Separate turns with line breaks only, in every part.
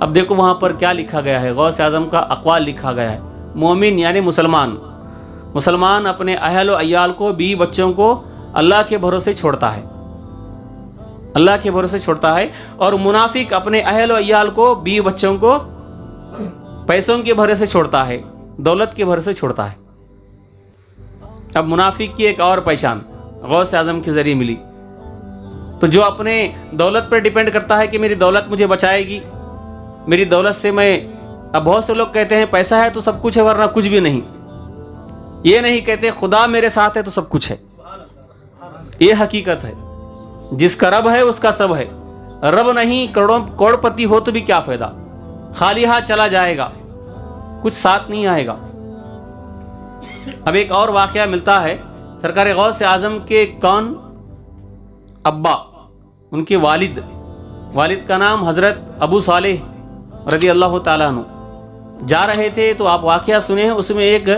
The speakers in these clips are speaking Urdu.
اب دیکھو وہاں پر کیا لکھا گیا ہے، غوث اعظم کا اقوال لکھا گیا ہے۔ مومن یعنی مسلمان اپنے اہل و عیال کو، بیوی بچوں کو اللہ کے بھروسے چھوڑتا ہے، اللہ کے بھروسے چھوڑتا ہے، اور منافق اپنے اہل و عیال کو، بیوی بچوں کو پیسوں کے بھروسے چھوڑتا ہے، دولت کے بھروسے چھوڑتا ہے۔ اب منافق کی ایک اور پہچان غوث اعظم کے ذریعے ملی، تو جو اپنے دولت پر ڈیپینڈ کرتا ہے کہ میری دولت مجھے بچائے گی، میری دولت سے میں، اب بہت سے لوگ کہتے ہیں پیسہ ہے تو سب کچھ ہے ورنہ کچھ بھی نہیں، یہ نہیں کہتے خدا میرے ساتھ ہے تو سب کچھ ہے۔ یہ حقیقت ہے، جس کا رب ہے اس کا سب ہے، رب نہیں کروڑ پتی ہو تو بھی کیا فائدہ، خالی ہاتھ چلا جائے گا، کچھ ساتھ نہیں آئے گا۔ اب ایک اور واقعہ ملتا ہے، سرکار غوث اعظم کے کون ابا، ان کے والد کا نام حضرت ابو صالح رضی اللہ تعالیٰ عنہ، جا رہے تھے، تو آپ واقعہ سنے ہیں، اس میں ایک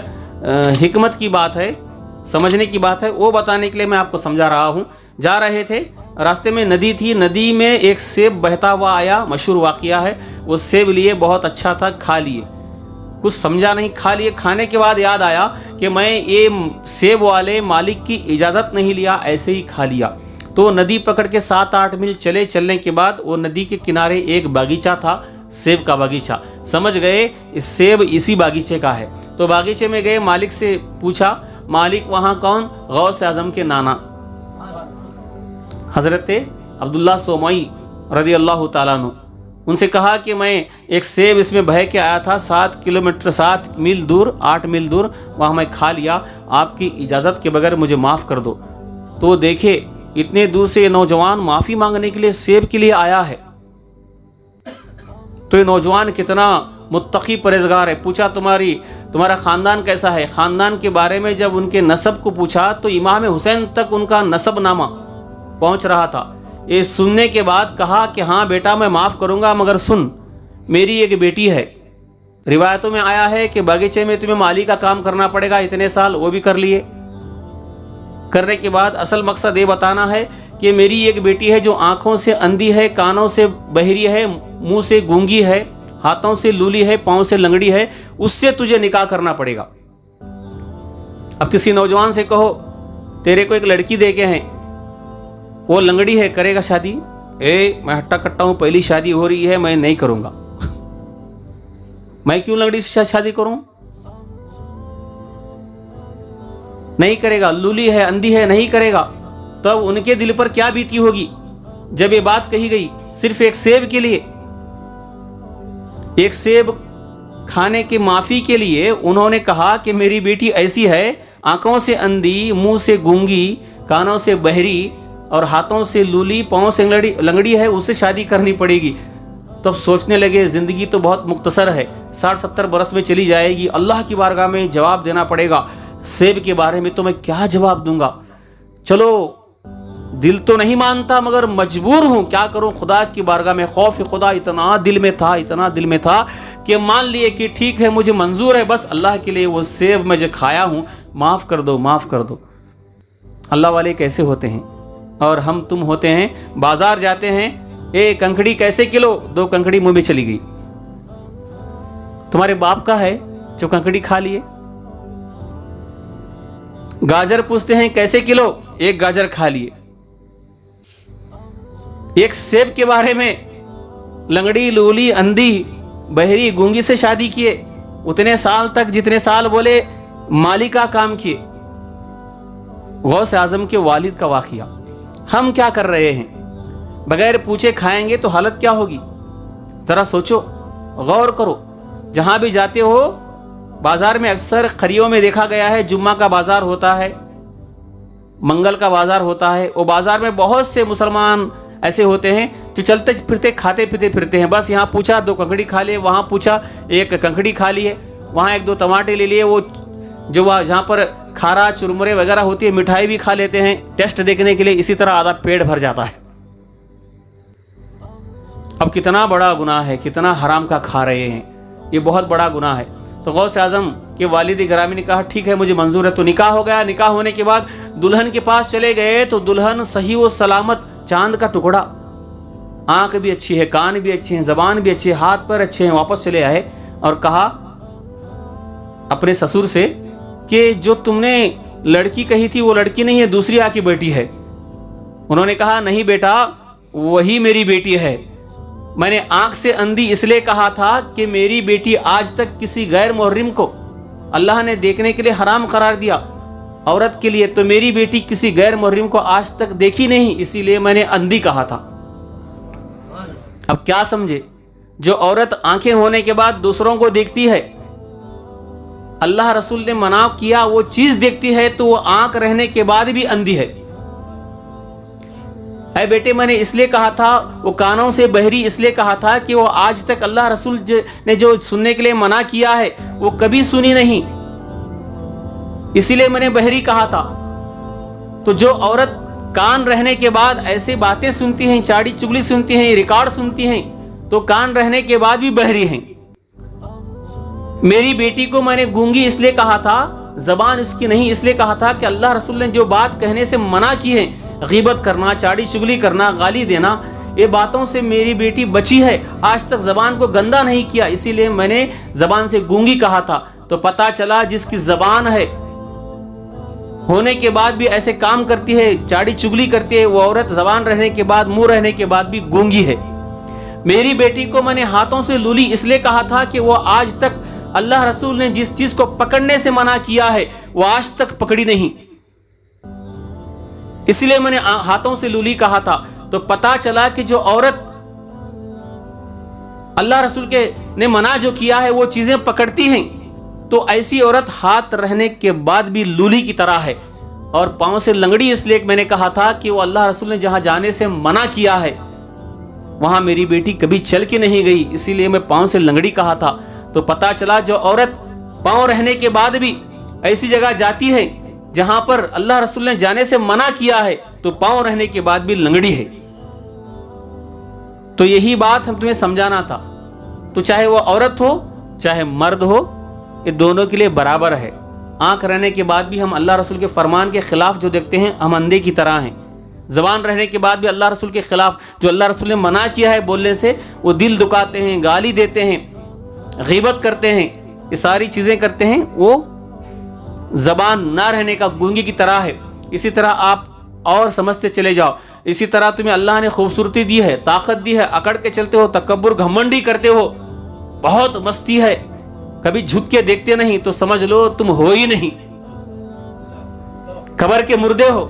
حکمت کی بات ہے، سمجھنے کی بات ہے، وہ بتانے کے لیے میں آپ کو سمجھا رہا ہوں۔ جا رہے تھے، راستے میں ندی تھی، ندی میں ایک سیب بہتا ہوا آیا، مشہور واقعہ ہے، وہ سیب لیے، بہت اچھا تھا، کھا لیے، کچھ سمجھا نہیں، کھا لیے، کھانے کے بعد یاد آیا کہ میں یہ سیب والے مالک کی اجازت نہیں لیا، ایسے ہی کھا لیا۔ تو ندی پکڑ کے 7-8 میل چلنے کے بعد وہ ندی کے کنارے ایک باغیچہ تھا، سیب کا باغیچہ، سمجھ گئے اس سیب اسی باغیچے کا ہے، تو باغیچے میں گئے، مالک سے پوچھا، مالک وہاں کون؟ غوث اعظم کے نانا حضرت عبداللہ سومئی رضی اللہ تعالیٰ عنہ، ان سے کہا کہ میں ایک سیب اس میں بہہ کے آیا تھا 7 میل دور 8 میل دور، وہاں میں کھا لیا، آپ کی اجازت کے بغیر مجھے معاف کر دو۔ تو دیکھے اتنے دور سے یہ نوجوان معافی مانگنے کے لیے سیب کے لیے آیا ہے، تو یہ نوجوان کتنا متقی پرہیزگار ہے۔ پوچھا تمہارا خاندان کیسا ہے؟ خاندان کے بارے میں جب ان کے نسب کو پوچھا تو امام حسین تک ان کا نسب نامہ پہنچ رہا تھا۔ یہ سننے کے بعد کہا کہ ہاں بیٹا میں معاف کروں گا، مگر سن، میری ایک بیٹی ہے، روایتوں میں آیا ہے کہ باغیچے میں تمہیں مالی کا کام کرنا پڑے گا اتنے سال، وہ بھی کر لیے۔ کرنے کے بعد اصل مقصد یہ بتانا ہے کہ میری ایک بیٹی ہے جو آنکھوں سے اندھی ہے، کانوں سے بہری ہے، منہ سے گونگی ہے، ہاتھوں سے لولی ہے، پاؤں سے لنگڑی ہے، اس سے تجھے نکاح کرنا پڑے گا۔ اب کسی نوجوان سے کہو تیرے کو ایک لڑکی دے کے ہیں، وہ لنگڑی ہے، کرے گا شادی؟ میں ہٹا کٹا ہوں، پہلی شادی ہو رہی ہے، میں نہیں کروں گا، میں کیوں لنگڑی سے شادی کروں؟ نہیں کرے گا، لولی ہے، اندھی ہے، نہیں کرے گا۔ تو اب ان کے دل پر کیا بیتی ہوگی جب یہ بات کہی گئی صرف ایک سیب کے لیے، ایک سیب کھانے کی معافی کے لیے انہوں نے کہا کہ میری بیٹی ایسی ہے، آنکھوں سے اندھی، منہ سے گونگی، کانوں سے بہری اور ہاتھوں سے لولی، پاؤں سے لنگڑی ہے، اس سے شادی کرنی پڑے گی۔ تب سوچنے لگے زندگی تو بہت مختصر ہے، 60-70 برس میں چلی جائے گی، اللہ کی بارگاہ میں جواب دینا پڑے گا، سیب کے بارے میں تو میں کیا جواب دوں گا؟ چلو دل تو نہیں مانتا مگر مجبور ہوں، کیا کروں؟ خدا کی بارگاہ میں خوف خدا اتنا دل میں تھا کہ مان لیے کہ ٹھیک ہے مجھے منظور ہے، بس اللہ کے لیے وہ سیب میں جو کھایا ہوں معاف کر دو۔ اللہ والے کیسے ہوتے ہیں، اور ہم تم ہوتے ہیں، بازار جاتے ہیں، کنکڑی کیسے کلو؟ 2 کنکڑی منہ میں چلی گئی، تمہارے باپ کا ہے جو کنکڑی کھا لیے۔ گاجر پوچھتے ہیں کیسے کلو؟ 1 گاجر کھا لیے۔ ایک سیب کے بارے میں لنگڑی، لولی، اندھی، بہری، گونگی سے شادی کیے، اتنے سال تک جتنے سال بولے مالی کا کام کیے۔ غوث اعظم کے والد کا واقعہ، ہم کیا کر رہے ہیں؟ بغیر پوچھے کھائیں گے تو حالت کیا ہوگی؟ ذرا سوچو، غور کرو۔ جہاں بھی جاتے ہو بازار میں اکثر خریوں میں دیکھا گیا ہے، جمعہ کا بازار ہوتا ہے، منگل کا بازار ہوتا ہے، وہ بازار میں بہت سے مسلمان ایسے ہوتے ہیں جو چلتے پھرتے کھاتے پیتے پھرتے ہیں، بس یہاں پوچھا 2 کنکڑی کھا لیے، وہاں پوچھا 1 کنکڑی کھا لیے، وہاں 1-2 ٹماٹے لے لیے، وہ جو جہاں پر کھارا چرمرے وغیرہ ہوتی ہے مٹھائی بھی کھا لیتے ہیں ٹیسٹ دیکھنے کے لیے، اسی طرح آدھا پیٹ بھر جاتا ہے۔ اب کتنا بڑا گناہ ہے، کتنا حرام کا کھا رہے ہیں، یہ بہت بڑا گناہ ہے۔ تو غوث اعظم کے والد گرامی نے کہا ٹھیک ہے مجھے منظور ہے، تو نکاح ہو گیا۔ نکاح ہونے کے بعد دلہن کے پاس چلے گئے تو دلہن صحیح و سلامت، چاند کا ٹکڑا، آنکھ بھی اچھی ہے, کان بھی اچھے ہیں, زبان بھی اچھی ہے, ہاتھ پر اچھے ہیں. واپس چلے آئے اور کہا اپنے سسر سے کہ جو تم نے لڑکی کہی تھی وہ لڑکی نہیں ہے, دوسری آ کی بیٹی ہے. انہوں نے کہا نہیں بیٹا, وہی میری بیٹی ہے. میں نے آنکھ سے اندھی اس لیے کہا تھا کہ میری بیٹی آج تک کسی غیر محرم کو اللہ نے دیکھنے کے لیے حرام قرار دیا عورت کے لیے, تو میری بیٹی کسی غیر محرم کو آج تک دیکھی نہیں, اسی لیے میں نے اندھی کہا تھا. اب کیا سمجھے, جو عورت آنکھیں ہونے کے بعد دوسروں کو دیکھتی ہے, اللہ رسول نے منع کیا وہ چیز دیکھتی ہے, تو وہ آنکھ رہنے کے بعد بھی اندھی ہے. اے بیٹے, میں نے اس لیے کہا تھا, وہ کانوں سے بہری اس لیے کہا تھا کہ وہ آج تک اللہ رسول نے جو سننے کے لیے منع کیا ہے وہ کبھی سنی نہیں, اسی لیے میں نے بہری کہا تھا. تو جو عورت کان رہنے کے بعد ایسے باتیں سنتی ہیں, چاڑی چگلی سنتی ہیں, ریکارڈ سنتی ہیں, تو کان رہنے کے بعد بھی بہری ہیں. میری بیٹی کو میں نے گونگی اس لیے کہا تھا, زبان اس کی نہیں اس لیے کہا تھا کہ اللہ رسول نے جو بات کہنے سے منع کی ہے, غیبت کرنا, چاڑی چگلی کرنا, گالی دینا, یہ باتوں سے میری بیٹی بچی ہے, آج تک زبان کو گندا نہیں کیا, اسی لیے میں نے زبان سے گونگی کہا تھا. تو پتا چلا جس کی زبان ہے ہونے کے بعد بھی ایسے کام کرتی ہے, چاڑی چگلی کرتی ہے, وہ عورت زبان رہنے کے بعد, منہ رہنے کے بعد بھی گونگی ہے. میری بیٹی کو میں نے ہاتھوں سے لولی اس لیے کہا تھا کہ وہ آج تک اللہ رسول نے جس چیز کو پکڑنے سے منع کیا ہے وہ آج تک پکڑی نہیں, اس لیے میں نے ہاتھوں سے لولی کہا تھا. تو پتا چلا کہ جو عورت اللہ رسول کے نے منع جو کیا ہے وہ چیزیں پکڑتی ہیں, تو ایسی عورت ہاتھ رہنے کے بعد بھی لولی کی طرح ہے. اور پاؤں سے لنگڑی اس لیے میں نے کہا تھا کہ وہ اللہ رسول نے جہاں جانے سے منع کیا ہے وہاں میری بیٹی کبھی چل کے نہیں گئی, اسی لیے میں پاؤں سے لنگڑی کہا تھا. تو پتا چلا جو عورت پاؤں رہنے کے بعد بھی ایسی جگہ جاتی ہے جہاں پر اللہ رسول نے جانے سے منع کیا ہے, تو پاؤں رہنے کے بعد بھی لنگڑی ہے. تو یہی بات ہم تمہیں سمجھانا تھا. تو چاہے وہ عورت ہو چاہے مرد ہو, یہ دونوں کے لیے برابر ہے. آنکھ رہنے کے بعد بھی ہم اللہ رسول کے فرمان کے خلاف جو دیکھتے ہیں ہم اندھے کی طرح ہیں. زبان رہنے کے بعد بھی اللہ رسول کے خلاف جو اللہ رسول نے منع کیا ہے بولنے سے, وہ دل دکاتے ہیں, گالی دیتے ہیں, غیبت کرتے ہیں, یہ ساری چیزیں کرتے ہیں, وہ زبان نہ رہنے کا گونگی کی طرح ہے. اسی طرح آپ اور سمجھتے چلے جاؤ. اسی طرح تمہیں اللہ نے خوبصورتی دی ہے, طاقت دی ہے, اکڑ کے چلتے ہو, تکبر گھمنڈی کرتے ہو, بہت مستی ہے, کبھی جھک کے دیکھتے نہیں, تو سمجھ لو تم ہو ہی نہیں, قبر کے مردے ہو.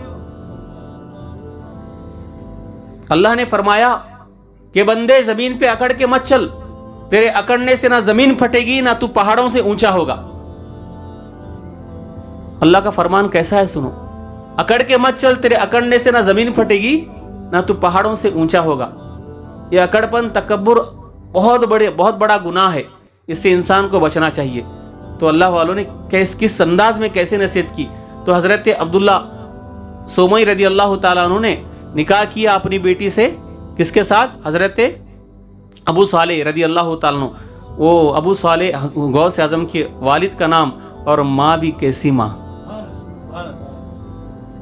اللہ نے فرمایا کہ بندے زمین پہ اکڑ کے مت چل, تیرے اکڑنے سے نہ زمین پھٹے گی نہ تو پہاڑوں سے اونچا ہوگا. اللہ کا فرمان کیسا ہے سنو, اکڑ کے مت چل, تیرے اکڑنے سے نہ زمین پھٹے گی نہ تو پہاڑوں سے اونچا ہوگا. یہ اکڑپن, تکبر بہت بڑا گناہ ہے, اس سے انسان کو بچنا چاہیے. تو اللہ والوں نے کس انداز میں کیسے نصیحت کی. تو حضرت عبداللہ سومئی رضی اللہ تعالیٰ عنہ نے نکاح کیا اپنی بیٹی سے, کس کے ساتھ؟ حضرت ابو صالح رضی اللہ تعالیٰ عنہ. وہ ابو صالح غوث اعظم کے والد کا نام, اور ماں بھی کیسی ماں,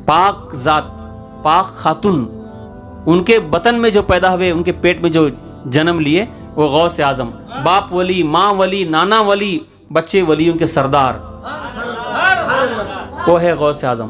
پاک ذات, پاک خاتون. ان کے بطن میں جو پیدا ہوئے, ان کے پیٹ میں جو جنم لیے, وہ غوث اعظم, باپ ولی, ماں ولی, نانا ولی, بچے ولیوں کے سردار, وہ ہے غوث اعظم.